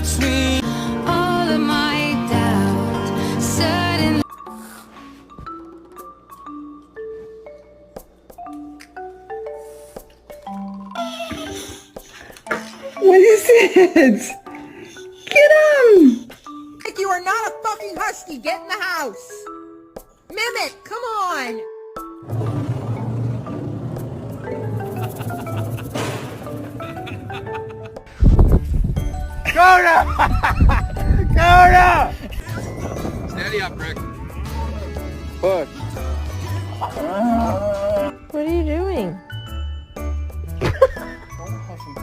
between all of my doubt. Suddenly. What is it? Get him! You are not a fucking husky. Get in the house. Mimic, come on. Coda! Coda! Steady up, Rick. Push. What are you doing? Don't push him.